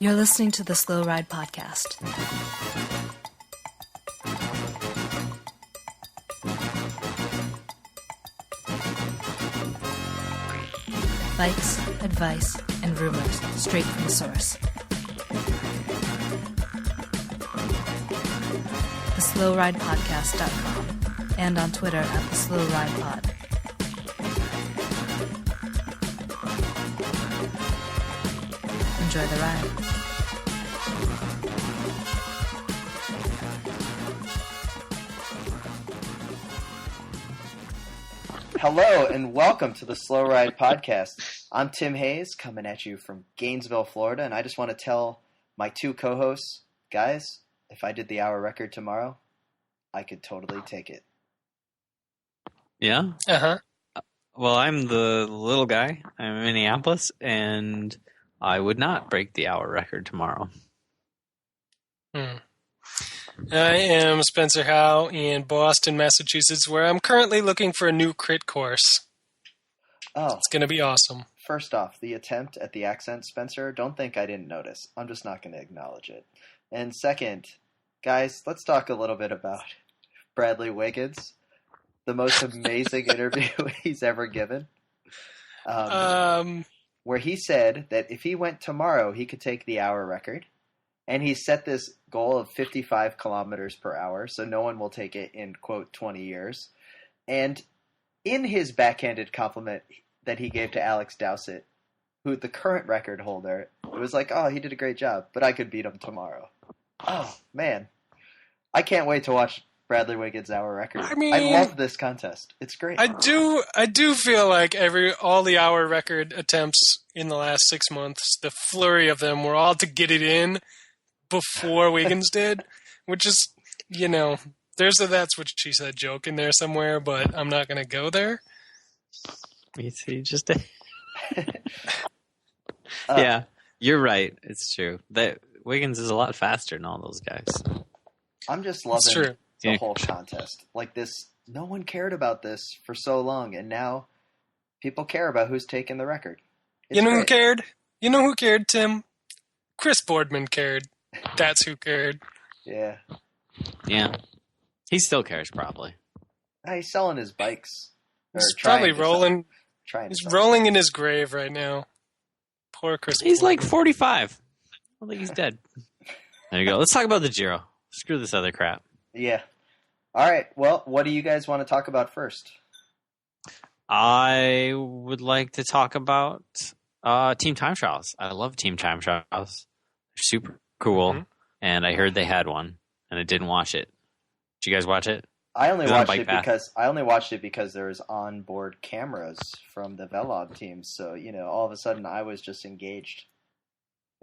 You're listening to the Slow Ride Podcast. Bikes, advice, and rumors straight from the source. TheSlowRidePodcast.com and on Twitter at TheSlowRidePod. Enjoy the ride. Hello and welcome to the Slow Ride Podcast. I'm Tim Hayes, coming at you from Gainesville, Florida, and I just want to tell my two co-hosts, guys, if I did the hour record tomorrow, I could totally take it. Yeah? Uh-huh. Well, I'm the little guy. I'm in Minneapolis, and I would not break the hour record tomorrow. I am Spencer Howe in Boston, Massachusetts, where I'm currently looking for a new crit course. Oh, It's going to be awesome. first off, the attempt at the accent, Spencer, don't think I didn't notice. I'm just not going to acknowledge it. And second, guys, let's talk a little bit about Bradley Wiggins, the most amazing interview he's ever given. Where he said that if he went tomorrow, he could take the hour record. And he set this goal of 55 kilometers per hour, so no one will take it in, quote, 20 years. And in his backhanded compliment that he gave to Alex Dowsett, who the current record holder, it was like, oh, he did a great job, but I could beat him tomorrow. Oh, man. I can't wait to watch Bradley Wiggins' hour record. I mean, I love this contest. It's great. I do feel like all the hour record attempts in the last 6 months, the flurry of them were all to get it in before Wiggins did, which is, there's a that's what she said joke in there somewhere, but I'm not going to go there. He just did. Yeah, you're right. It's true. That Wiggins is a lot faster than all those guys. I'm just It's loving true. the whole contest. Like this, no one cared about this for so long, and now people care about who's taking the record. It's You know who great. cared? You know who cared, Tim? Chris Boardman cared. That's who cared. Yeah. Yeah. He still cares, probably. He's selling his bikes. Or He's trying probably to sell- rolling. trying to He's sell. rolling in his grave right now. Poor Chris. He's like Boardman. 45. I don't think he's dead. There you go. Let's talk about the Giro. Screw this other crap. Yeah. All right. Well, what do you guys want to talk about first? I would like to talk about team time trials. I love team time trials. They're super cool. Mhm. And I heard they had one, and I didn't watch it. Did you guys watch it? I only It's on a watched bike it path. because there was onboard cameras from the Velogames team. So all of a sudden, I was just engaged.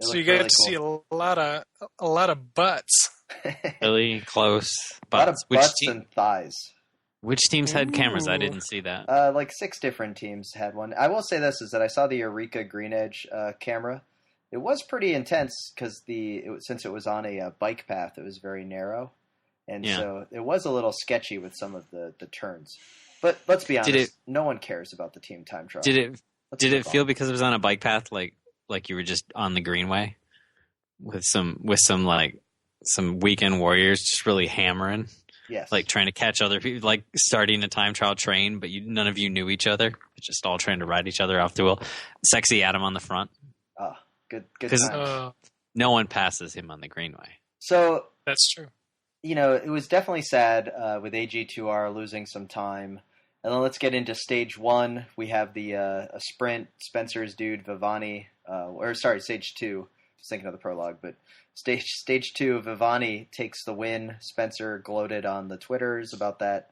It So looked you get really to see cool. a lot of butts. Really close. A lot of Which butts and thighs. which teams had cameras? I Ooh. didn't see that. Like 6 different teams had one. I will say this, is that I saw the Eureka Green Edge camera. It was pretty intense because since it was on a bike path, it was very narrow. And Yeah. so it was a little sketchy with some of the turns. But let's be honest, no one cares about the team time trial. Did it Let's Did move it on. feel because it was on a bike path like you were just on the greenway with some weekend warriors just really hammering, Yes. like trying to catch other people, like starting a time trial train, but none of you knew each other, just all trying to ride each other off the wheel. Sexy Adam on the front. Good 'Cause- times. No one passes him on the greenway. So, That's true. it was definitely sad with AG2R losing some time. And then let's get into stage 1. We have the a sprint. Spencer's dude, Vivani, stage 2. I was thinking of the prologue, but stage 2, Vivani takes the win. Spencer gloated on the Twitters about that.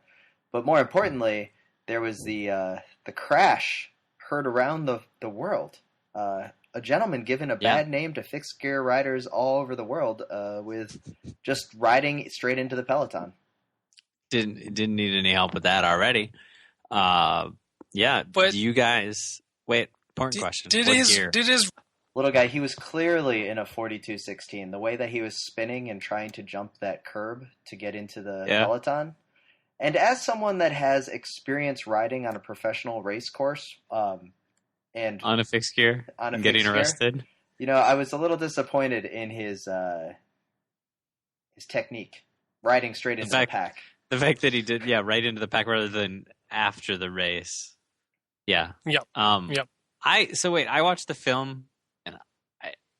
But more importantly, there was the crash heard around the world. A gentleman given a bad name to fixed gear riders all over the world with just riding straight into the peloton. Didn't need any help with that already. Yeah, But- do you guys wait? Important question. Did What his gear? Little guy, he was clearly in a 42.16. The way that he was spinning and trying to jump that curb to get into the peloton. And as someone that has experience riding on a professional race course, and on a fixed gear on a and getting fixed gear, arrested? I was a little disappointed in his technique, riding straight into the pack. The fact that he did, right into the pack rather than after the race. Yeah. Yep. Yep. I watched the film, and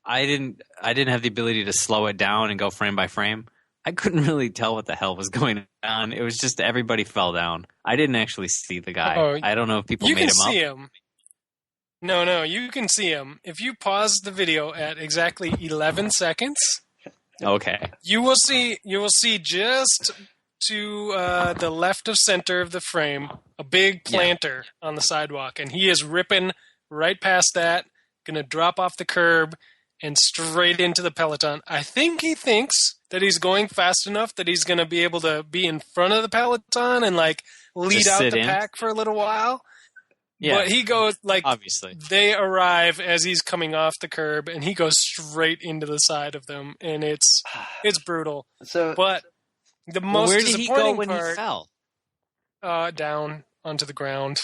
I didn't have the ability to slow it down and go frame by frame. I couldn't really tell what the hell was going on. It was just everybody fell down. I didn't actually see the guy. Oh, I don't know if people made him up. You can see him. No, you can see him. If you pause the video at exactly 11 seconds, okay, you will see just to the left of center of the frame a big planter on the sidewalk, and he is ripping right past that, going to drop off the curb and straight into the peloton. I think he thinks that he's going fast enough that he's going to be able to be in front of the peloton and like lead out the pack for a little while. Yeah. But he goes obviously they arrive as he's coming off the curb, and he goes straight into the side of them, and it's brutal. But the most where did he go when part, he fell? Down onto the ground.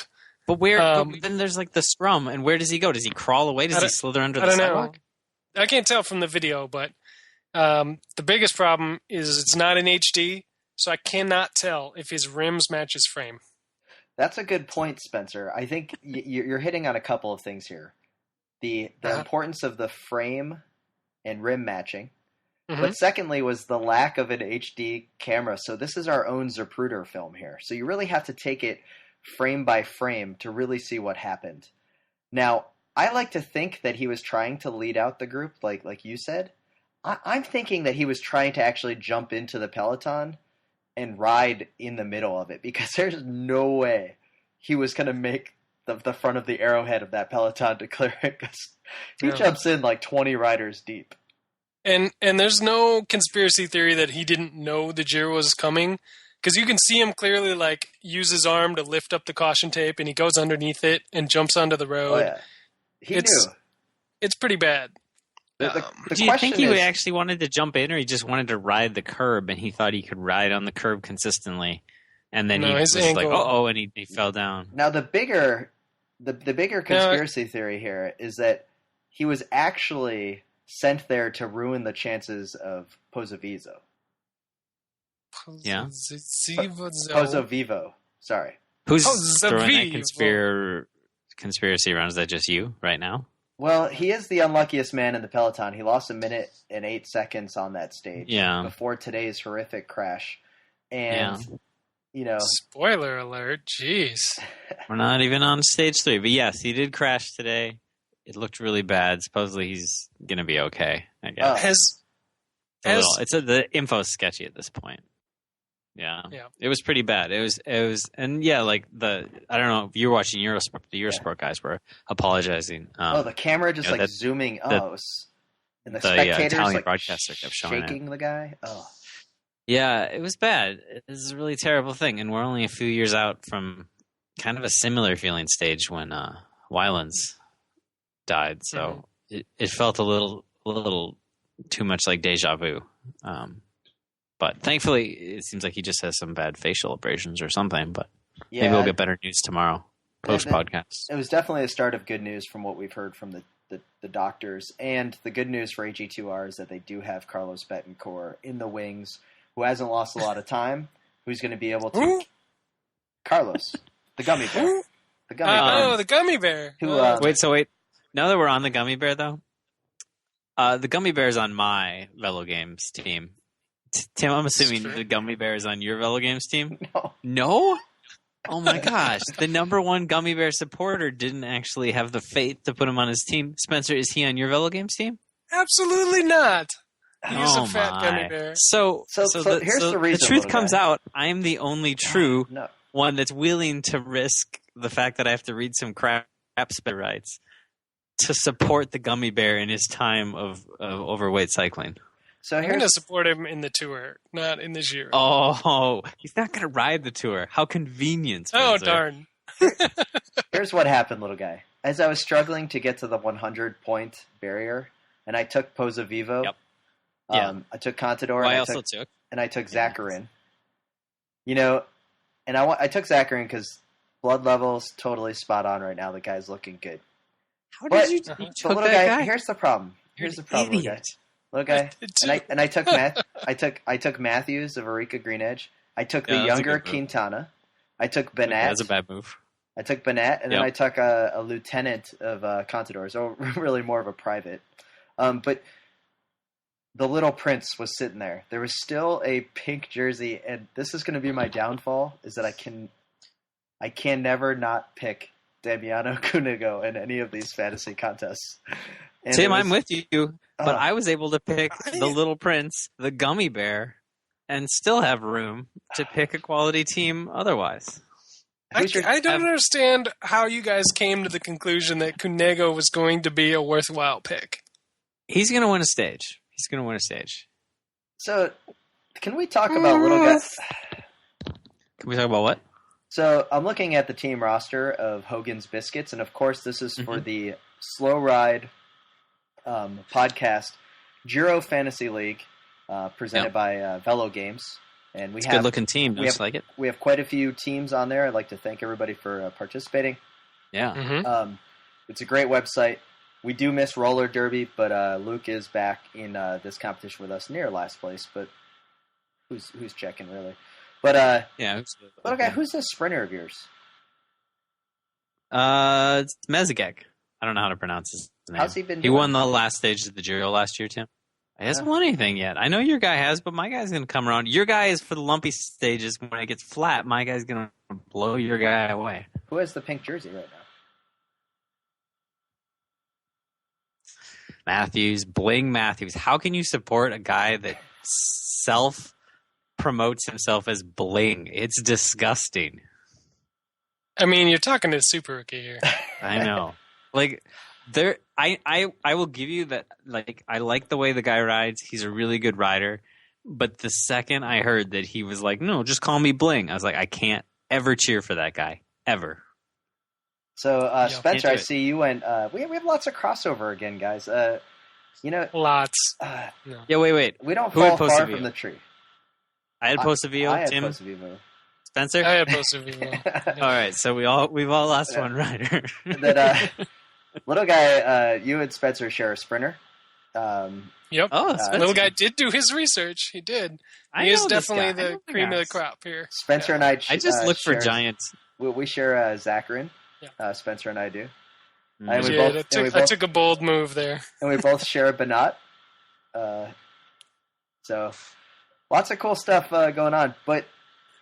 But where? But then there's like the scrum, and where does he go? Does he crawl away? Does he slither under the sidewalk? I can't tell from the video, but the biggest problem is it's not in HD, so I cannot tell if his rims match his frame. That's a good point, Spencer. I think you're hitting on a couple of things here. The importance of the frame and rim matching. Mm-hmm. But secondly was the lack of an HD camera. So this is our own Zapruder film here. So you really have to take it frame by frame to really see what happened. Now, I like to think that he was trying to lead out the group, like you said. I'm thinking that he was trying to actually jump into the peloton and ride in the middle of it, because there's no way he was going to make the front of the arrowhead of that peloton to clear it, because he jumps in like 20 riders deep. And there's no conspiracy theory that he didn't know the Giro was coming, because you can see him clearly like use his arm to lift up the caution tape, and he goes underneath it and jumps onto the road. Oh, yeah. He knew. It's pretty bad. Do you think he actually wanted to jump in, or he just wanted to ride the curb, and he thought he could ride on the curb consistently, and then he was like, "Oh," and he fell down. Now the bigger conspiracy theory here is that he was actually sent there to ruin the chances of Pozzovivo. Yeah, Pozzovivo. Sorry, who's throwing that conspiracy around? Is that just you right now? Well, he is the unluckiest man in the peloton. He lost 1 minute and 8 seconds on that stage before today's horrific crash. And, spoiler alert, jeez. We're not even on stage 3. But yes, he did crash today. It looked really bad. Supposedly he's going to be okay, I guess. The info's sketchy at this point. Yeah. It was pretty bad. It was, and I don't know if you were watching Eurosport. The Eurosport guys were apologizing. The camera just zooming. And the spectators Italian broadcaster kept shaking the guy. Oh. Yeah, it was bad. It was a really terrible thing, and we're only a few years out from kind of a similar feeling stage when Weiland's died. So it felt a little too much like deja vu. But thankfully, it seems like he just has some bad facial abrasions or something. But maybe we'll get better news tomorrow, post-podcast. It was definitely a start of good news from what we've heard from the doctors. And the good news for AG2R is that they do have Carlos Betancourt in the wings, who hasn't lost a lot of time, who's going to be able to... Carlos, the gummy bear. The gummy bear. Wait. Now that we're on the gummy bear, though, the gummy bear's on my Velogames team. Tim, I'm assuming the gummy bear is on your Velogames team? No? Oh my gosh. The number one gummy bear supporter didn't actually have the faith to put him on his team. Spencer, is he on your Velogames team? Absolutely not. He's a fat gummy bear. So here's the reason. The truth comes out. I am the only true one that's willing to risk the fact that I have to read some crap spit rights to support the gummy bear in his time of overweight cycling. So I'm going to support him in the Tour, not in the Giro. Oh, he's not going to ride the Tour. How convenient. Spencer. Oh, darn. Here's what happened, little guy. As I was struggling to get to the 100-point barrier, and I took Pozzovivo, I took Contador, and I took Zakharin. And I took Zakharin because blood level's totally spot on right now. The guy's looking good. How did you took little that guy? Here's the problem. here's the problem, idiot. Little guy. And I took I took Matthews of Arica Green Edge. I took the younger Quintana. I took Bennett. That's a bad move. I took Bennett, and then I took a lieutenant of Contador, so really more of a private. But the Little Prince was sitting there. There was still a pink jersey, and this is going to be my downfall, is that I can never not pick Damiano Cunego in any of these fantasy contests. And Tim, I'm with you, but I was able to pick the Little Prince, the Gummy Bear, and still have room to pick a quality team otherwise. I don't understand how you guys came to the conclusion that Cunego was going to be a worthwhile pick. He's going to win a stage. So, can we talk about little guys? Can we talk about what? So, I'm looking at the team roster of Hogan's Biscuits, and of course, this is for the Slow Ride podcast, Giro Fantasy League, presented by Velogames. And we have a good-looking team. Looks like it. We have quite a few teams on there. I'd like to thank everybody for participating. Yeah. It's a great website. We do miss roller derby, but Luke is back in this competition with us near last place. But who's checking really? But okay, who's this sprinter of yours? It's Mezgek. I don't know how to pronounce his name. How's he been doing? He won the last stage of the Giro last year, Tim. He hasn't won anything yet. I know your guy has, but my guy's going to come around. Your guy is for the lumpy stages. When it gets flat, my guy's going to blow your guy away. Who has the pink jersey right now? Bling Matthews. How can you support a guy that self-promotes himself as Bling? It's disgusting. I mean, you're talking to a super rookie here. I know. I will give you that. Like, I like the way the guy rides. He's a really good rider. But the second I heard that he was like, "No, just call me Bling," I was like, I can't ever cheer for that guy ever. So Spencer, I see you went. We have lots of crossover again, guys. Lots. Yeah, wait. We don't fall far from the tree. I had Posavillo. I had Tim. Posavillo. Spencer. I had Posavillo. All right, so we've all lost one rider. That little guy, you and Spencer share a sprinter. Yep. Oh, little guy did do his research. He did. He is definitely the cream of the crop here. Spencer and I. I just look for giants. We share Zacharin. Yeah. Spencer and I do. I took a bold move there. And we both share a Bennett. So lots of cool stuff going on. But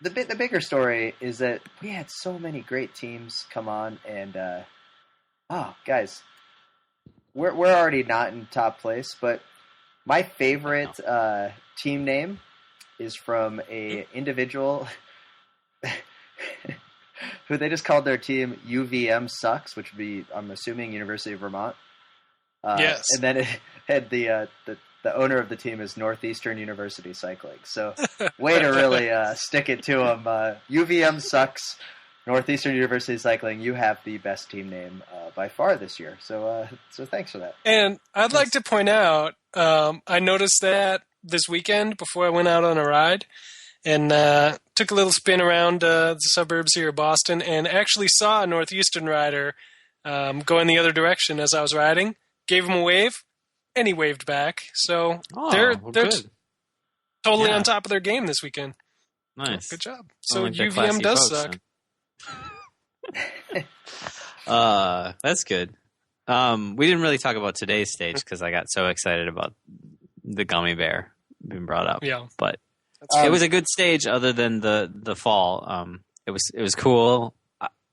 the bigger story is that we had so many great teams come on, and guys, we're already not in top place, but my favorite team name is from a individual who they just called their team UVM Sucks, which would be, I'm assuming, University of Vermont. Yes. And then it had the owner of the team is Northeastern University Cycling. So way to really stick it to them. UVM Sucks, Northeastern University Cycling. You have the best team name by far this year. So thanks for that. And I'd like to point out, I noticed that this weekend before I went out on a ride, and took a little spin around the suburbs here of Boston, and actually saw a Northeastern rider going the other direction as I was riding. Gave him a wave, and he waved back. So they're totally on top of their game this weekend. Nice. Good job. So UVM does suck. That's good. We didn't really talk about today's stage because I got so excited about the gummy bear being brought up. Yeah. But it was a good stage other than the fall. It was cool.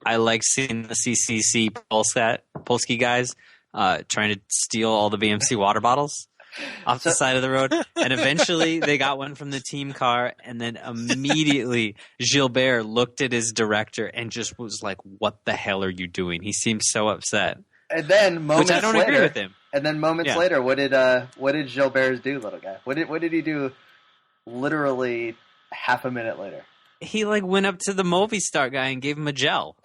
I like seeing the CCC Polski guys trying to steal all the BMC water bottles off the side of the road. And eventually they got one from the team car, and then immediately Gilbert looked at his director and just was like, "What the hell are you doing?" He seemed so upset. And then moments Which I don't later, agree with him. And then moments later, what did Gilbert do, little guy? What did he do? Literally half a minute later, he went up to the Movistar guy and gave him a gel.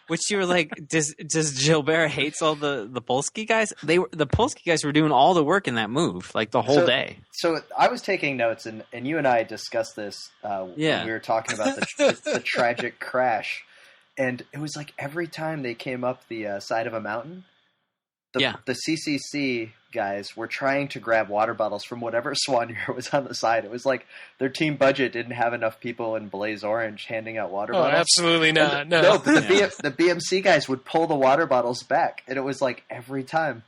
Which you were like, does Gilbert hates all the Polski guys? The Polski guys were doing all the work in that move, the whole day. So I was taking notes, and you and I discussed this when we were talking about the tragic crash. And it was like every time they came up the side of a mountain, the CCC guys were trying to grab water bottles from whatever soigneur was on the side. It was like their team budget didn't have enough people in Blaze Orange handing out water bottles. Absolutely not. No, but the BMC guys would pull the water bottles back, and it was like every time.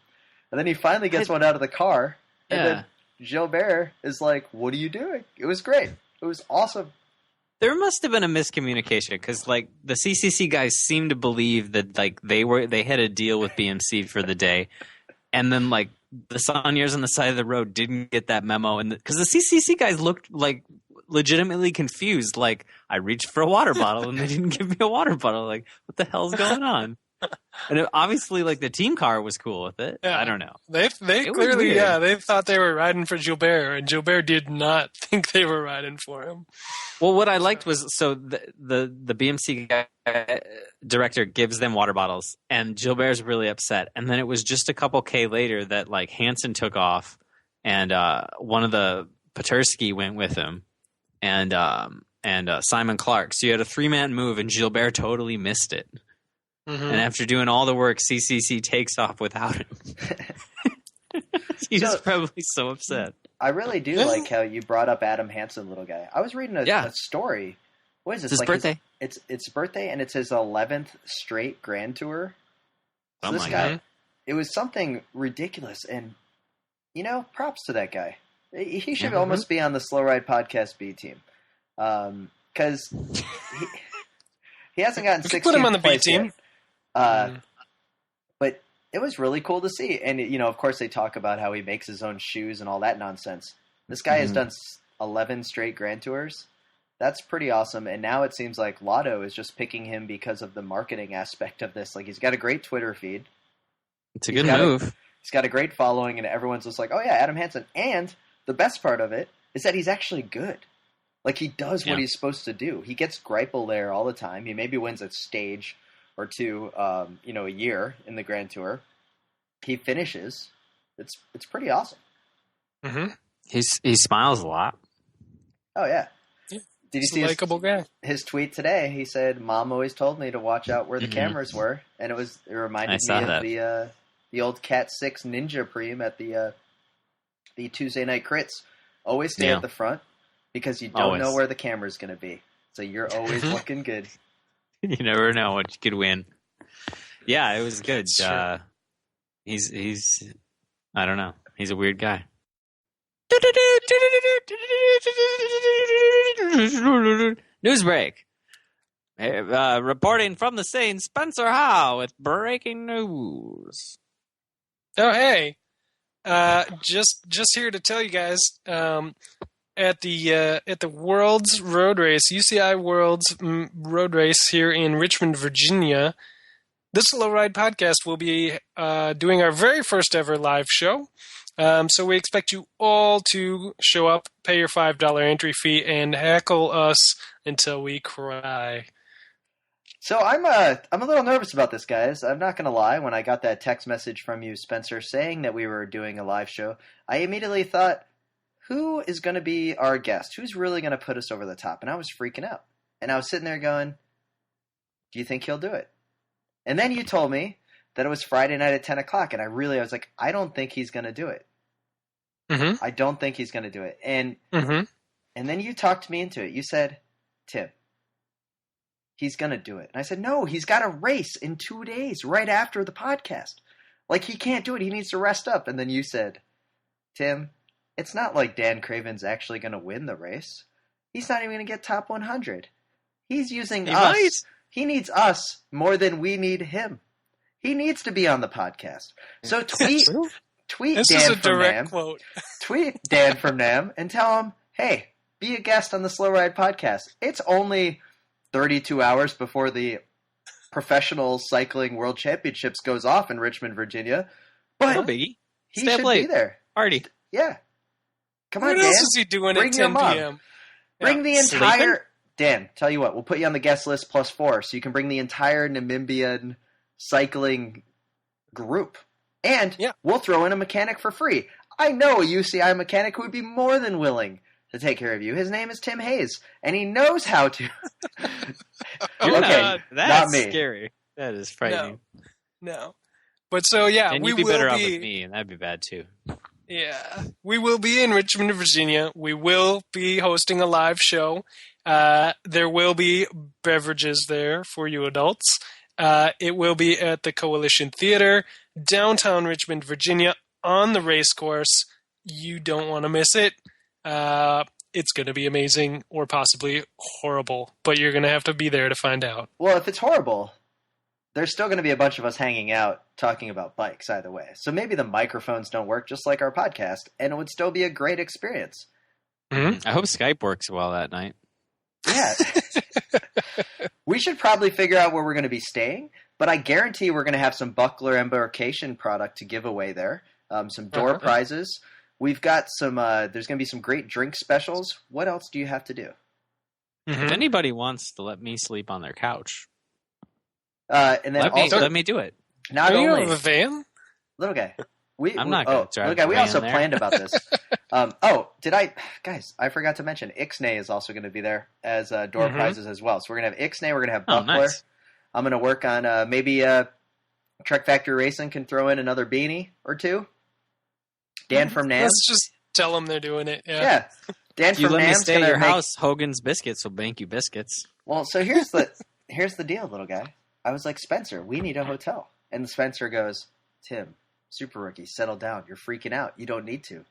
And then he finally gets one out of the car, and then Gilbert is like, "What are you doing?" It was great. It was awesome. There must have been a miscommunication because, like, the CCC guys seemed to believe that, like, they had a deal with BMC for the day, and then, like, the soigneurs on the side of the road didn't get that memo, and because the CCC guys looked like legitimately confused. Like, I reached for a water bottle and they didn't give me a water bottle. Like, what the hell's going on? And obviously, like, the team car was cool with it. Yeah. I don't know. They clearly, they thought they were riding for Gilbert, and Gilbert did not think they were riding for him. Well, what I liked was, so the BMC guy, director gives them water bottles, and Gilbert's really upset. And then it was just a couple K later that, like, Hansen took off, and one of the Petersky went with him, and Simon Clark. So you had a 3-man move, and Gilbert totally missed it. Mm-hmm. And after doing all the work, CCC takes off without him. He's probably so upset. I really do like how you brought up Adam Hansen, little guy. I was reading a story. What is this? It's his birthday. It's birthday, and it's his 11th straight Grand Tour. So this guy, it was something ridiculous, and props to that guy. He should almost be on the Slow Ride Podcast B team, because he hasn't gotten 16th put him on the place B team. Yet. But it was really cool to see. And, of course, they talk about how he makes his own shoes and all that nonsense. This guy has done 11 straight Grand Tours. That's pretty awesome. And now it seems like Lotto is just picking him because of the marketing aspect of this. Like, he's got a great Twitter feed. It's a good move. He's got a great following, and everyone's just like, oh, yeah, Adam Hansen. And the best part of it is that he's actually good. Like, he does what he's supposed to do. He gets Greipel there all the time. He maybe wins a stage or two, a year in the Grand Tour. He finishes. It's pretty awesome. Mm-hmm. He smiles a lot. Oh yeah. Did you see a likable guy? His tweet today? He said, "Mom always told me to watch out where the cameras were," and it reminded me of the old Cat 6 Ninja Preem at the Tuesday night crits. Always stay at the front because you don't know where the camera's going to be, so you're always looking good. You never know what you could win. Yeah, it was good. He's I don't know. He's a weird guy. News break. Reporting from the scene, Spencer Howe with breaking news. Oh, hey. Just here to tell you guys, at the World's Road Race, UCI World's Road Race here in Richmond, Virginia, this Slow Ride Podcast will be doing our very first ever live show. So we expect you all to show up, pay your $5 entry fee, and heckle us until we cry. So I'm a little nervous about this, guys. I'm not going to lie. When I got that text message from you, Spencer, saying that we were doing a live show, I immediately thought, who is going to be our guest? Who's really going to put us over the top? And I was freaking out. And I was sitting there going, do you think he'll do it? And then you told me that it was Friday night at 10 o'clock. And I was like, I don't think he's going to do it. Mm-hmm. I don't think he's going to do it. And then you talked me into it. You said, Tim, he's going to do it. And I said, no, he's got a race in 2 days right after the podcast. Like, he can't do it. He needs to rest up. And then you said, Tim, it's not like Dan Craven's actually going to win the race. He's not even going to get top 100. He's using us. Might. He needs us more than we need him. He needs to be on the podcast. So tweet this Dan is a from direct Nam. quote. Tweet Dan from Nam and tell him, hey, be a guest on the Slow Ride Podcast. It's only 32 hours before the Professional Cycling World Championships goes off in Richmond, Virginia. But he should be there. Party. Yeah. Come on, what Dan. else is he doing at 10 p.m.? Bring the entire... Dan, tell you what, we'll put you on the guest list +4 so you can bring the entire Namibian cycling group. And we'll throw in a mechanic for free. I know a UCI mechanic who would be more than willing to take care of you. His name is Tim Hayes, and he knows how to. Okay, that's not me. Scary. That is frightening. No. But so, yeah, And we you'd be will better off with me, and that'd be bad too. Yeah, we will be in Richmond, Virginia. We will be hosting a live show. There will be beverages there for you adults. It will be at the Coalition Theater, downtown Richmond, Virginia, on the race course. You don't want to miss it. It's going to be amazing or possibly horrible, but you're going to have to be there to find out. Well, if it's horrible, there's still going to be a bunch of us hanging out talking about bikes either way. So maybe the microphones don't work just like our podcast, and it would still be a great experience. Mm-hmm. I hope Skype works well that night. Yeah. We should probably figure out where we're going to be staying, but I guarantee we're going to have some Buckler embarkation product to give away there, some door prizes. We've got some, there's going to be some great drink specials. What else do you have to do? If anybody wants to let me sleep on their couch, And then let me do it. Not Do you only have a van? little guy. I'm not going to drive little guy. We the van also there. planned about this. Guys, I forgot to mention Ixnay is also going to be there as door prizes as well. So we're going to have Ixnay. We're going to have Buckler. Nice. I'm going to work on maybe Trek Factory Racing can throw in another beanie or two. Dan from NAM. Let's just tell them they're doing it. Yeah. Dan If you from let me NAM's stay at going your to make... house, Hogan's Biscuits will bank you biscuits. Well, so here's the deal, little guy. I was like, Spencer, we need a hotel. And Spencer goes, Tim, super rookie, settle down. You're freaking out. You don't need to.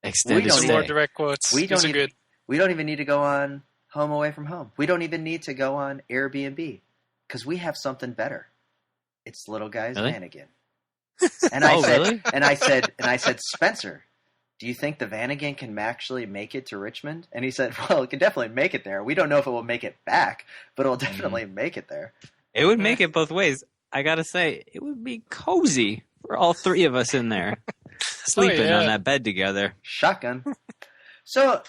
Extended don't Some more stay. direct quotes. We These don't are good. We don't even need to go on Home Away from Home. We don't even need to go on Airbnb because we have something better. It's little guy's Really? Vanagon. And I said, really? and I said, Spencer, do you think the Vanagon can actually make it to Richmond? And he said, well, it can definitely make it there. We don't know if it will make it back, but it'll definitely make it there. It would make it both ways. I gotta say, it would be cozy for all three of us in there, sleeping on that bed together. Shotgun. So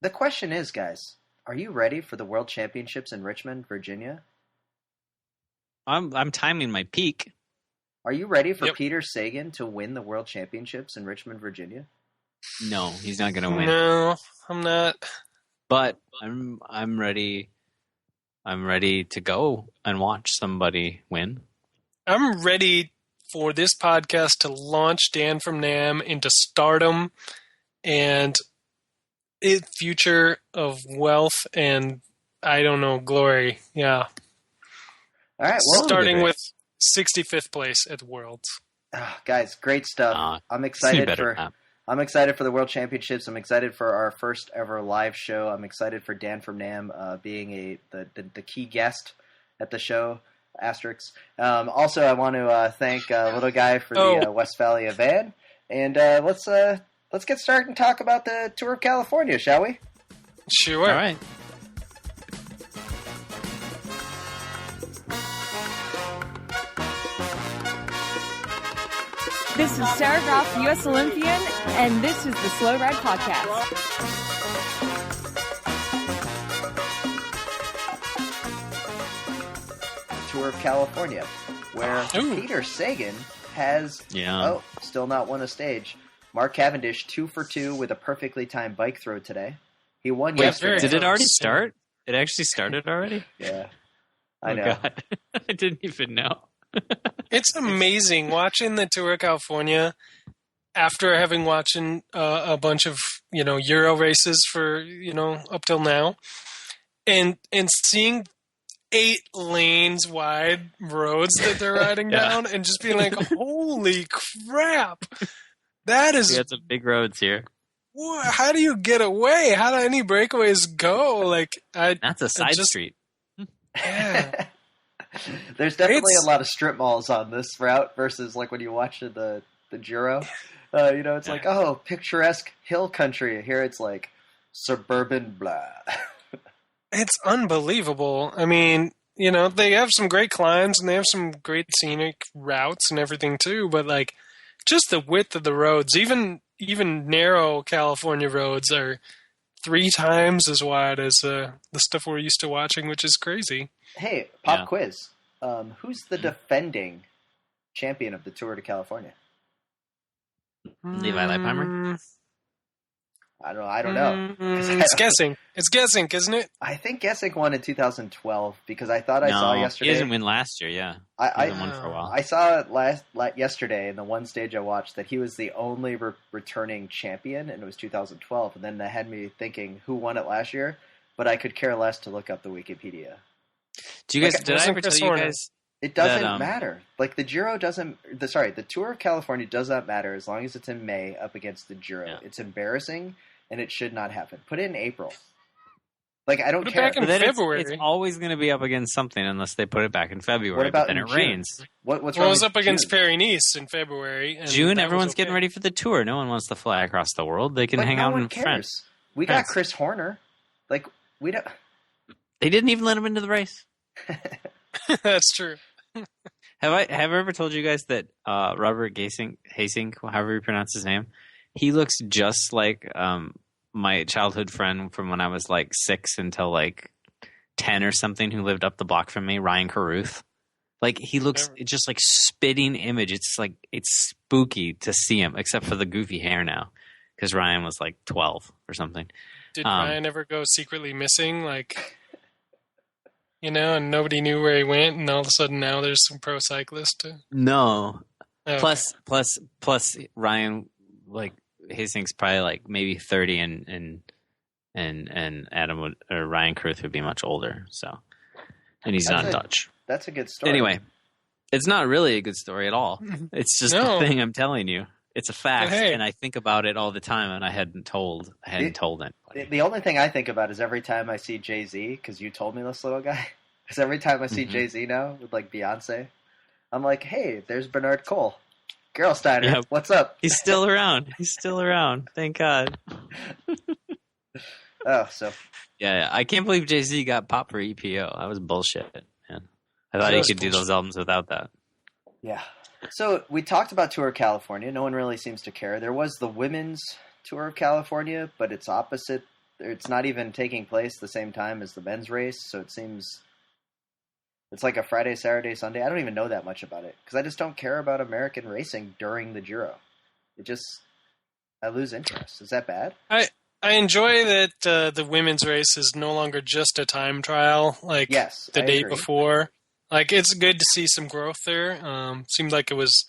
the question is, guys, are you ready for the World Championships in Richmond, Virginia? I'm timing my peak. Are you ready for Yep. Peter Sagan to win the World Championships in Richmond, Virginia? No, he's not gonna win. No, I'm not. But I'm ready. I'm ready to go and watch somebody win. I'm ready for this podcast to launch Dan from NAM into stardom and a future of wealth and, I don't know, glory. Yeah. All right. Well, Starting with 65th place at the Worlds. guys, great stuff. I'm See excited better for. than that. I'm excited for the World Championships. I'm excited for our first ever live show. I'm excited for Dan from NAM being the key guest at the show. Asterix. Also, I want to thank Little Guy for the Westphalia van. And let's get started and talk about the Tour of California, shall we? Sure. All right. This is Sarah Groff, U.S. Olympian, and this is the Slow Ride Podcast. Tour of California, where Ooh. Peter Sagan has still not won a stage. Mark Cavendish 2 for 2 with a perfectly timed bike throw today. He won yesterday. Did it already start? It actually started already? Yeah, I Oh, know. God. I didn't even know. It's amazing watching the Tour of California after having watching a bunch of Euro races for up till now, and seeing 8 lanes wide roads that they're riding down, and just being like, "Holy crap! That is We got some big roads here. how do you get away? How do any breakaways go?" Like That's a side street. Yeah. There's definitely It's- a lot of strip malls on this route versus like when you watch the Giro. It's like, oh, picturesque hill country. Here it's like suburban blah. It's unbelievable. I mean, they have some great climbs and they have some great scenic routes and everything too, but like just the width of the roads, even narrow California roads are 3 times as wide as the stuff we're used to watching, which is crazy. Hey, pop quiz. Who's the defending champion of the Tour de California? Levi Leipheimer? I don't know. It's guessing. It's guessing, isn't it? I think Gesick won in 2012 because I thought I saw yesterday. He didn't win last year. Yeah, he hasn't won for a while. I saw it yesterday in the one stage I watched that he was the only returning champion, and it was 2012. And then that had me thinking, who won it last year? But I could care less to look up the Wikipedia. Do you guys? Did I ever tell you guys? It doesn't matter. Like the Giro doesn't. The Tour of California does not matter as long as it's in May up against the Giro. Yeah. It's embarrassing, and it should not happen. Put it in April. Like I don't care. Back in February. It's always going to be up against something unless they put it back in February. What about but then it June? rains. What's well, wrong it was with up against June? Paris-Nice in February. And June, everyone's getting ready for the tour. No one wants to fly across the world. They can hang out in France. We got Chris Horner. Like we don't. They didn't even let him into the race. That's true. Have I ever told you guys that Robert Hasink, however you pronounce his name, he looks just like my childhood friend from when I was like 6 until like 10 or something, who lived up the block from me, Ryan Carruth. Like he looks just like spitting image. It's like it's spooky to see him, except for the goofy hair now, because Ryan was like 12 or something. Did Ryan ever go secretly missing? Like. And nobody knew where he went, and all of a sudden now there's some pro cyclist. No. Okay. Plus Ryan, like Hastings, probably like maybe 30, and Adam or Ryan Carruth would be much older. So, and he's not Dutch. That's a good story. Anyway, it's not really a good story at all. It's just the thing I'm telling you. It's a fact, and I think about it all the time, and I hadn't told anybody. The only thing I think about is every time I see Jay-Z, because you told me this little guy, because every time I see Jay-Z now with like Beyonce, I'm like, hey, there's Bernard Cole. Gerolsteiner, Yep. What's up? He's still around. Thank God. Yeah, I can't believe Jay-Z got popped for EPO. That was bullshit, man. I thought he could do those albums without that. Yeah. So we talked about Tour of California. No one really seems to care. There was the women's Tour of California, but it's opposite. It's not even taking place the same time as the men's race, so it seems it's like a Friday, Saturday, Sunday. I don't even know that much about it because I just don't care about American racing during the Giro. I lose interest. Is that bad? I enjoy that the women's race is no longer just a time trial like the day before. Like, it's good to see some growth there. Seemed like it was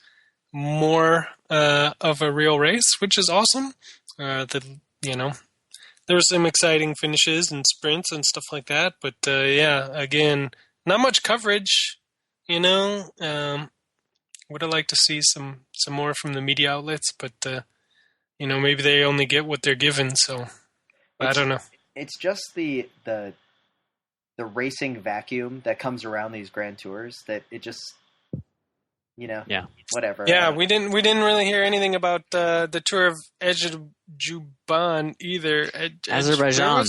more of a real race, which is awesome. There were some exciting finishes and sprints and stuff like that. But, again, not much coverage, Would have liked to see some more from the media outlets, but, maybe they only get what they're given, so I don't know. It's just the racing vacuum that comes around these Grand Tours that it just, whatever. Yeah, we didn't really hear anything about the Tour of Azerbaijan either. Azerbaijan.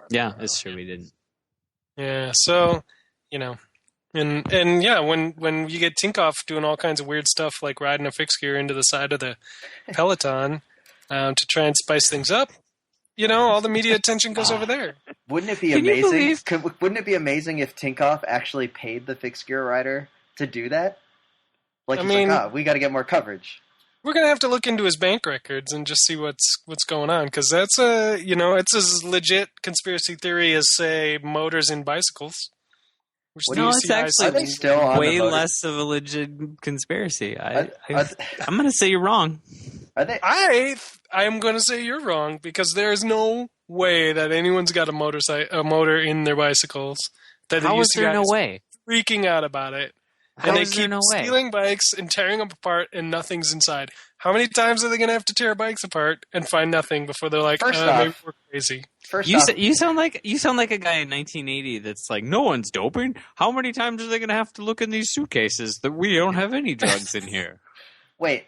Yeah, it's true. We didn't. Yeah, so And when you get Tinkoff doing all kinds of weird stuff like riding a fixed gear into the side of the peloton to try and spice things up, all the media attention goes over there. Wouldn't it be amazing? Wouldn't it be amazing if Tinkoff actually paid the fixed gear rider to do that? Like, we got to get more coverage. We're gonna have to look into his bank records and just see what's going on, because that's it's as legit conspiracy theory as, say, motors in bicycles. No, it's actually way less of a legit conspiracy. I'm going to say you're wrong. Are they? I'm going to say you're wrong, because there is no way that anyone's got a motor in their bicycles. How is there no way? Freaking out about it. And they keep stealing bikes and tearing them apart, and nothing's inside. How many times are they going to have to tear bikes apart and find nothing before they're like, maybe we're crazy? You sound like a guy in 1980 that's like, no one's doping. How many times are they going to have to look in these suitcases that we don't have any drugs in here? Wait,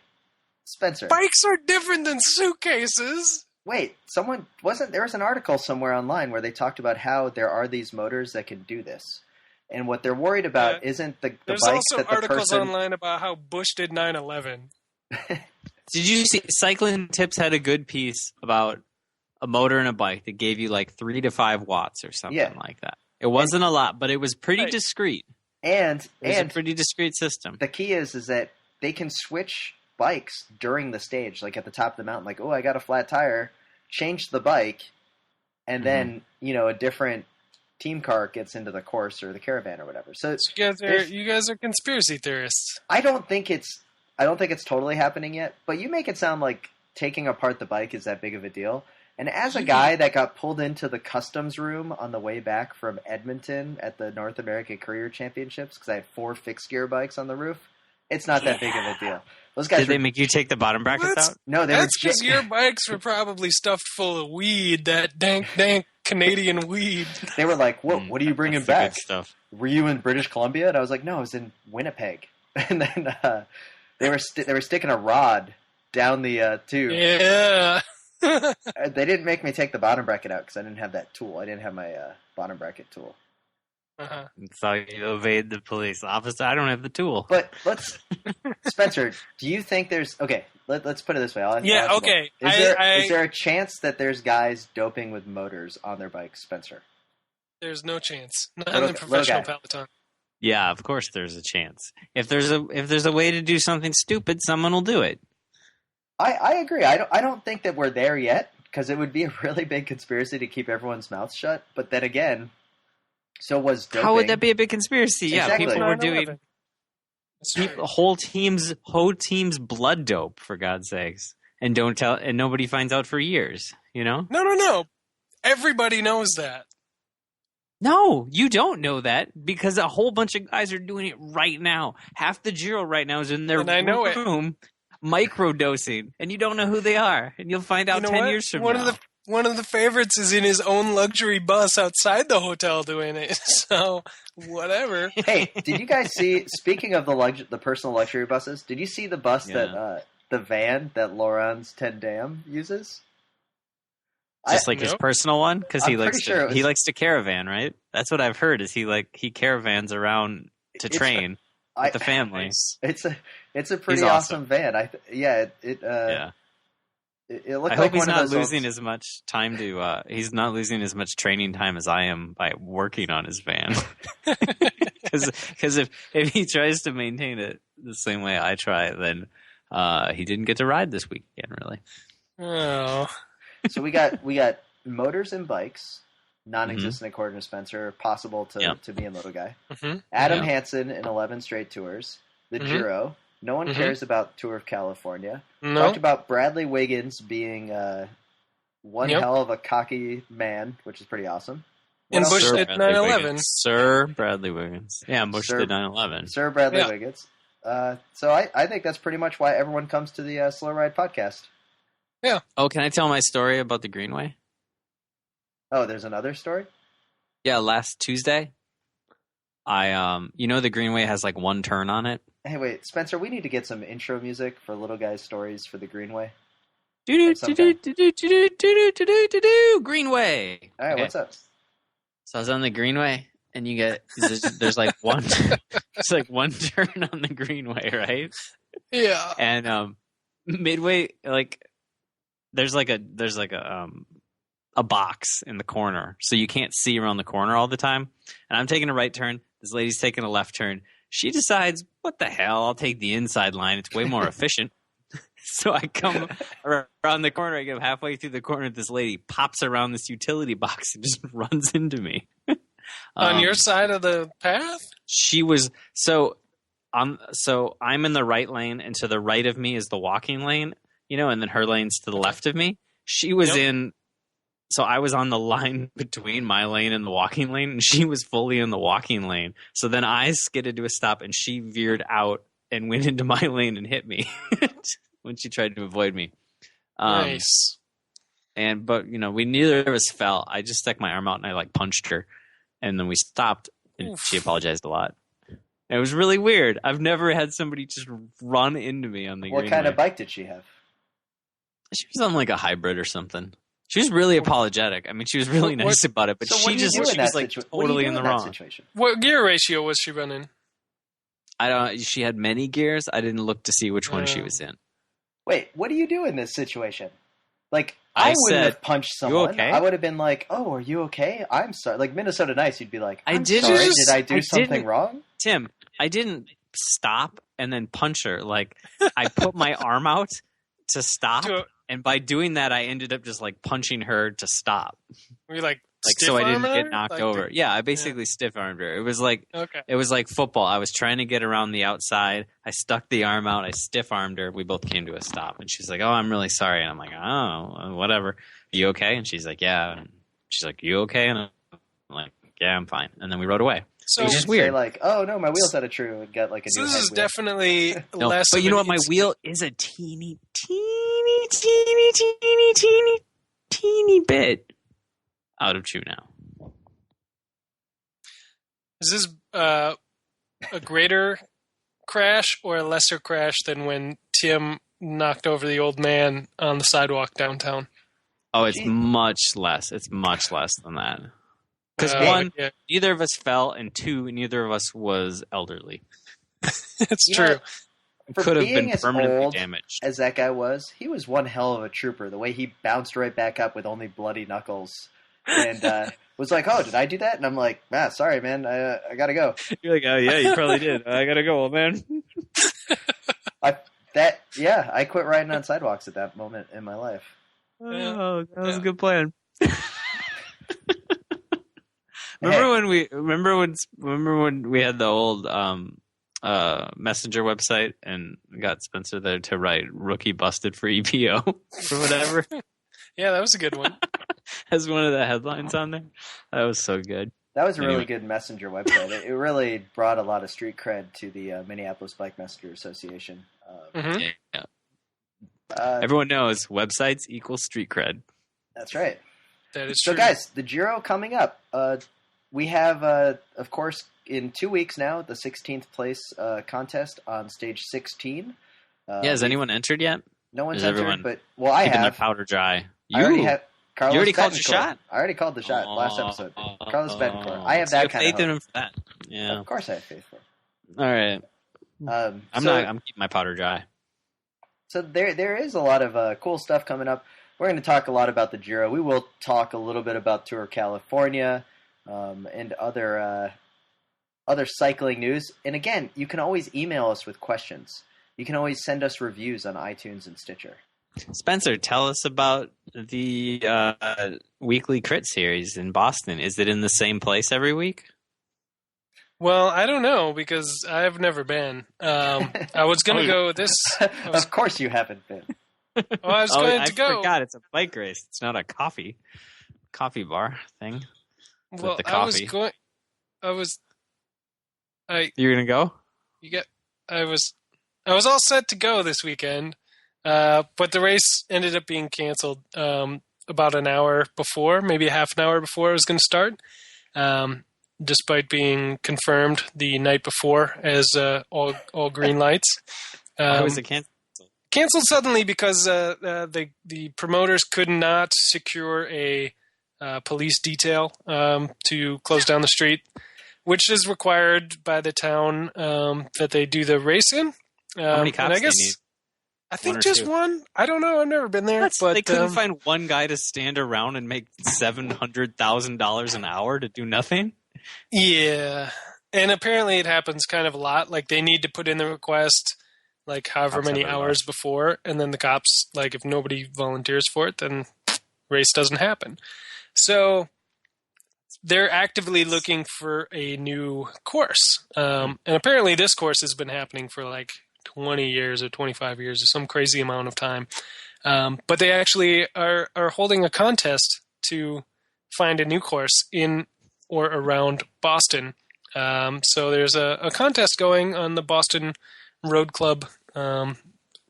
Spencer. Bikes are different than suitcases. Wait, there was an article somewhere online where they talked about how there are these motors that can do this. And what they're worried about isn't the bike that the person... There's also articles online about how Bush did 9/11. Did you see Cycling Tips had a good piece about a motor and a bike that gave you like 3 to 5 watts or something like that. It wasn't a lot, but it was pretty discreet. It's a pretty discreet system. The key is that they can switch bikes during the stage, like at the top of the mountain. Like, oh, I got a flat tire, change the bike, and then a different team car gets into the course or the caravan or whatever. So you guys are conspiracy theorists. I don't think it's totally happening yet. But you make it sound like taking apart the bike is that big of a deal. And as a guy that got pulled into the customs room on the way back from Edmonton at the North American Career Championships, because I had 4 fixed gear bikes on the roof, it's not that big of a deal. Those guys Did they make you take the bottom brackets out? No, that's because your bikes were probably stuffed full of weed, that dank Canadian weed. They were like, what are you bringing That's back? the good stuff. Were you in British Columbia? And I was like, no, I was in Winnipeg. And then they were sticking a rod down the tube. Yeah. They didn't make me take the bottom bracket out because I didn't have that tool. I didn't have my bottom bracket tool. Uh-huh. So you evade the police officer. I don't have the tool. But Spencer, do you think there's let's put it this way. Okay. Is there a chance that there's guys doping with motors on their bikes, Spencer? There's no chance. Not in the professional peloton. Yeah, of course there's a chance. If there's a way to do something stupid, someone will do it. I agree. I don't think that we're there yet because it would be a really big conspiracy to keep everyone's mouths shut. But then again, so was doping. How would that be a big conspiracy? Exactly. Yeah, people were doing whole teams blood dope, for God's sakes, and nobody finds out for years. No. Everybody knows that. No, you don't know that because a whole bunch of guys are doing it right now. Half the Giro right now is in their room microdosing, and you don't know who they are, and you'll find out 10 years from now. One of the favorites is in his own luxury bus outside the hotel doing it. So whatever. Hey, did you guys see? Speaking of the personal luxury buses, did you see the bus that the van that Laurens Ten Dam uses? Just his personal one, because he likes to caravan, right? That's what I've heard. Is he caravans around to train with the family? It's a pretty awesome van. It looked I like hope he's one not of those losing as much time to. He's not losing as much training time as I am by working on his van. Because if he tries to maintain it the same way I try, then he didn't get to ride this weekend, really. Oh. So we got motors and bikes, non-existent according to Spencer, possible to be a moto guy. Mm-hmm. Adam Hansen in 11 straight tours. The Giro. No one cares about Tour of California. No. Talked about Bradley Wiggins being one hell of a cocky man, which is pretty awesome. And Bush did 9/11. Sir Bradley Wiggins. Yeah, Bush did 9/11. Sir Bradley Wiggins. So I think that's pretty much why everyone comes to the Slow Ride podcast. Yeah. Oh, can I tell my story about the Greenway? Oh, there's another story? Yeah, last Tuesday, the Greenway has like one turn on it. Hey, wait, Spencer, we need to get some intro music for Little Guy's Stories for the Greenway. Greenway. All right, what's up? So I was on the Greenway, and there's like one, it's like one turn on the Greenway, right? Yeah. And midway, like there's like a box in the corner, so you can't see around the corner all the time. And I'm taking a right turn. This lady's taking a left turn. She decides, what the hell, I'll take the inside line. It's way more efficient. So I come around the corner. I get halfway through the corner. This lady pops around this utility box and just runs into me. On your side of the path? She was I'm in the right lane, and to the right of me is the walking lane, and then her lane's to the left of me. She was So I was on the line between my lane and the walking lane, and she was fully in the walking lane. So then I skidded to a stop, and she veered out and went into my lane and hit me when she tried to avoid me. Nice. But we neither of us fell. I just stuck my arm out and I punched her, and then we stopped, and she apologized a lot. It was really weird. I've never had somebody just run into me on the Greenway. What kind of bike did she have? She was on like a hybrid or something. She was really apologetic. I mean, she was really nice about it, but she was like totally in the wrong. Situation? What gear ratio was she running? She had many gears. I didn't look to see which one she was in. Wait, what do you do in this situation? I wouldn't said, have punched "You someone. okay?" I would have been like, "Oh, are you okay? I'm sorry." Like Minnesota Nice, you'd be like, I "I'm didn't- sorry. Did I do I something didn't- wrong?" Tim, I didn't stop and then punch her. Like, I put my arm out to stop, Do it. and by doing that, I ended up just like punching her to stop. Were you like So I didn't stiff-arming get her? knocked Like over. Yeah, I basically stiff-armed her. It was like Okay. it was like football. I was trying to get around the outside. I stuck the arm out. I stiff-armed her. We both came to a stop, and she's like, "Oh, I'm really sorry." And I'm like, "Oh, whatever. Are you okay?" And she's like, "Yeah." And she's like, "You okay?" And I'm like, "Yeah, I'm fine." And then we rode away. So, It was You just didn't say weird. like, "Oh no, my wheel's out of true," and get like a so new this head is wheel. definitely No, less. but of you know an what? My incident. wheel is a teeny bit out of chew now. Is this a greater crash or a lesser crash than when Tim knocked over the old man on the sidewalk downtown? Oh, it's Gee. much less. It's much less than that. Because Uh, yeah, neither of us fell, and two, neither of us was elderly. it's You true. know, For Could have being been as permanently old damaged. as that guy was, he was one hell of a trooper. The way he bounced right back up with only bloody knuckles, and was like, "Oh, did I do that?" And I'm like, "Ah, sorry, man. I gotta go." You're like, oh yeah, you probably did. I gotta go, man. I quit riding on sidewalks at that moment in my life. Oh, that was Yeah. a good plan. Remember when we had the old Messenger website and got Spencer there to write "rookie busted for EPO" or whatever Yeah, that was a good one. as one of the headlines on there. That was so good. That was a really Anyway. good messenger website. It really brought a lot of street cred to the Minneapolis Bike Messenger Association. Hmm. Yeah. Uh, Everyone knows websites equal street cred. that's right. That is So, true. guys, the Giro coming up. We have, of course, in 2 weeks now, the 16th place contest on stage 16. Yeah, has anyone entered yet? No one's is entered, everyone but I Keeping their have. powder dry. I already have. Carlos You already called your Betancourt. shot? I already called the shot last episode. Carlos Betancourt. I have So you that kind faith of in hope. him for that. Yeah. Of course I have faith for him. All right. I'm keeping my powder dry. So there is a lot of cool stuff coming up. We're going to talk a lot about the Giro. We will talk a little bit about Tour California and other cycling news. And again, you can always email us with questions. You can always send us reviews on iTunes and Stitcher. Spencer, tell us about the weekly crit series in Boston. Is it in the same place every week? Well, I don't know because I've never been. I was going to go this. Of course you haven't been. I was going I to go. forgot. It's a bike race. It's not a coffee bar thing. Well, the I was coffee. going. You're going to go? I was all set to go this weekend, but the race ended up being canceled about an hour before, maybe a half an hour before it was going to start, despite being confirmed the night before as all green lights. Why was it canceled? Canceled suddenly because the promoters could not secure a police detail to close down the street, which is required by the town that they do the race in. How many cops and I guess do you need? I think One or just two? one. I don't know. I've never been there, but They couldn't find one guy to stand around and make $700,000 an hour to do nothing? yeah. And apparently it happens kind of a lot. Like they need to put in the request like however Cops many everywhere. hours before, and then the cops, like if nobody volunteers for it, then race doesn't happen. So they're actively looking for a new course. And apparently this course has been happening for like 20 years or 25 years or some crazy amount of time. But they actually are holding a contest to find a new course in or around Boston. So there's a contest going on the Boston Road Club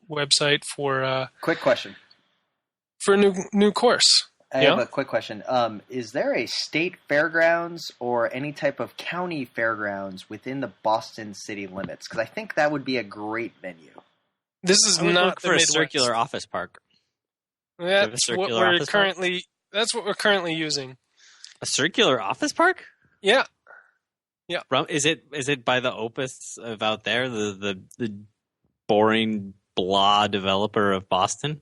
website for a Quick question. new course. I Yeah? have a quick question. Is there a state fairgrounds or any type of county fairgrounds within the Boston city limits? Because I think that would be a great venue. This is I would not look the for a Midwest. circular office park. That's what circular we're office park? currently. That's what we're currently using. A circular office park? Yeah, Is it by the Opus of out there, the boring blah developer of Boston?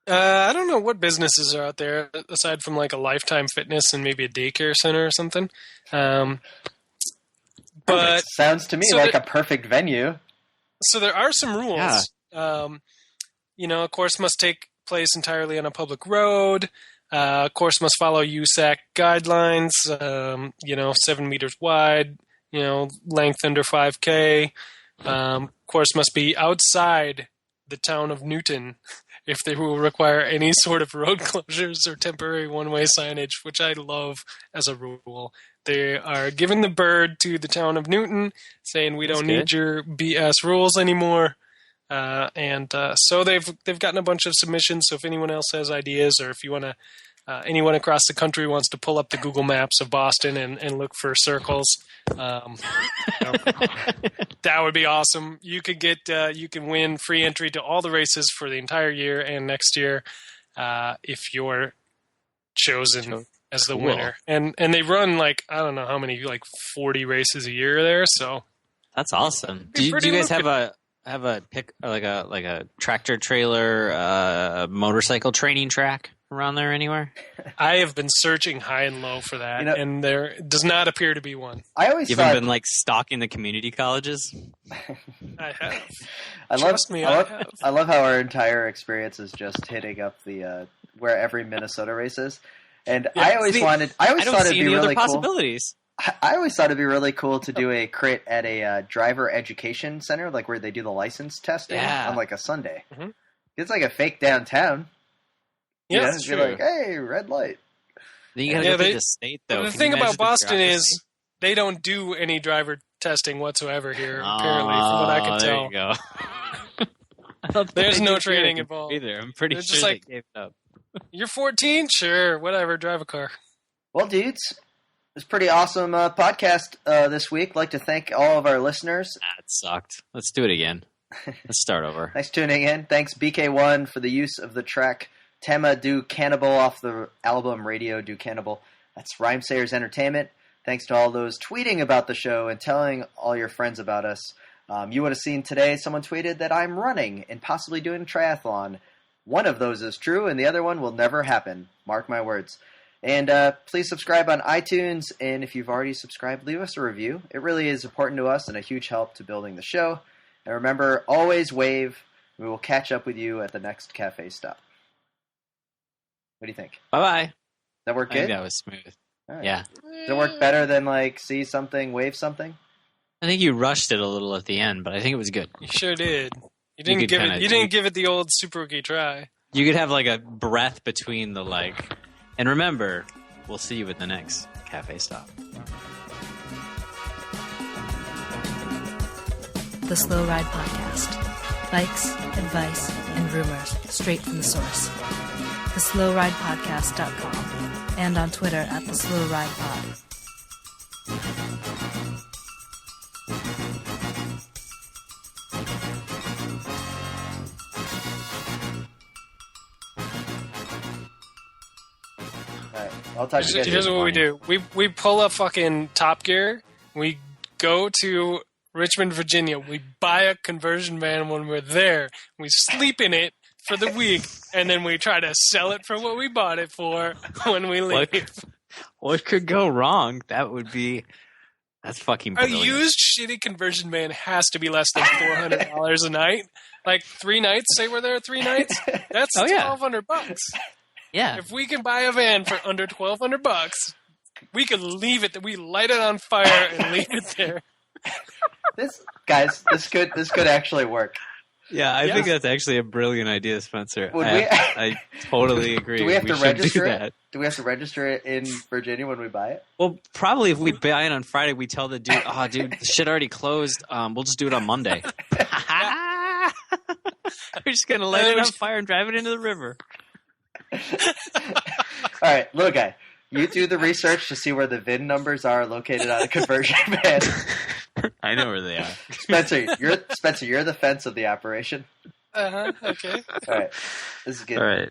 I don't know what businesses are out there aside from like a Lifetime Fitness and maybe a daycare center or something. But sounds to me so like a perfect venue. So there are some rules. Yeah. A course must take place entirely on a public road. Course must follow USAC guidelines. 7 meters wide. Length under 5K. Course must be outside the town of Newton if they will require any sort of road closures or temporary one-way signage, which I love as a rule. They are giving the bird to the town of Newton, saying we don't need your BS rules anymore. So they've gotten a bunch of submissions. So if anyone else has ideas, or if you want to, anyone across the country wants to pull up the Google Maps of Boston and look for circles, that would be awesome. You could you can win free entry to all the races for the entire year and next year if you're chosen as the winner. And they run like I don't know how many, like 40 races a year there. So that's awesome. Do you guys have a tractor trailer motorcycle training track around there anywhere? I have been searching high and low for that, and there does not appear to be one. You've been like stalking the community colleges. I have. I love how our entire experience is just hitting up the where every Minnesota race is, and yeah, I always thought it'd be really possibilities. Cool. I always thought it'd be really cool to do a crit at a driver education center, like where they do the license testing on like a Sunday. Mm-hmm. It's like a fake downtown. Yeah, you're like, hey, red light. Then you gotta go through the state, though. The thing about Boston is they don't do any driver testing whatsoever here, apparently, from what I can tell. There you go. There's no training involved. Either. I'm pretty sure they gave it up. You're 14? Sure, whatever, drive a car. Well, dudes, it's a pretty awesome podcast this week. I'd like to thank all of our listeners. That sucked. Let's do it again. Let's start over. Thanks for tuning in. Thanks, BK1, for the use of the track Tema do Cannibal off the album Radio do Cannibal. That's Rhymesayers Entertainment. Thanks to all those tweeting about the show and telling all your friends about us. You would have seen today someone tweeted that I'm running and possibly doing a triathlon. One of those is true, and the other one will never happen. Mark my words. And please subscribe on iTunes, and if you've already subscribed, leave us a review. It really is important to us and a huge help to building the show. And remember, always wave. We will catch up with you at the next cafe stop. What do you think? Bye-bye. That work good? I think that was smooth. Right. Yeah. Does it work better than, like, see something, wave something? I think you rushed it a little at the end, but I think it was good. You sure did. You didn't give it the old Super Rookie try. You could have, like, a breath between the, like... And remember, we'll see you at the next cafe stop. The Slow Ride Podcast. Bikes, advice, and rumors straight from the source. TheSlowRidePodcast.com and on Twitter at TheSlowRidePod. Alright, I'll talk to you guys. Here's what we do. We pull up fucking Top Gear. We go to Richmond, Virginia. We buy a conversion van when we're there. We sleep in it for the week, and then we try to sell it for what we bought it for when we leave. What could go wrong? That's fucking brilliant. A used shitty conversion van has to be less than $400 a night. Like 3 nights, say we're there 3 nights, that's $1,200. Yeah. If we can buy a van for under $1,200, we could leave it, we light it on fire and leave it there. This could actually work. Yeah, I think that's actually a brilliant idea, Spencer. I totally agree. Do we have to register it? Do we have to register it in Virginia when we buy it? Well, probably if we buy it on Friday, we tell the dude, dude, the shit already closed. We'll just do it on Monday. We're just going to light it on fire and drive it into the river. All right, little guy. You do the research to see where the VIN numbers are located on a conversion van. I know where they are. Spencer, you're the fence of the operation. Okay. All right. This is good. All right.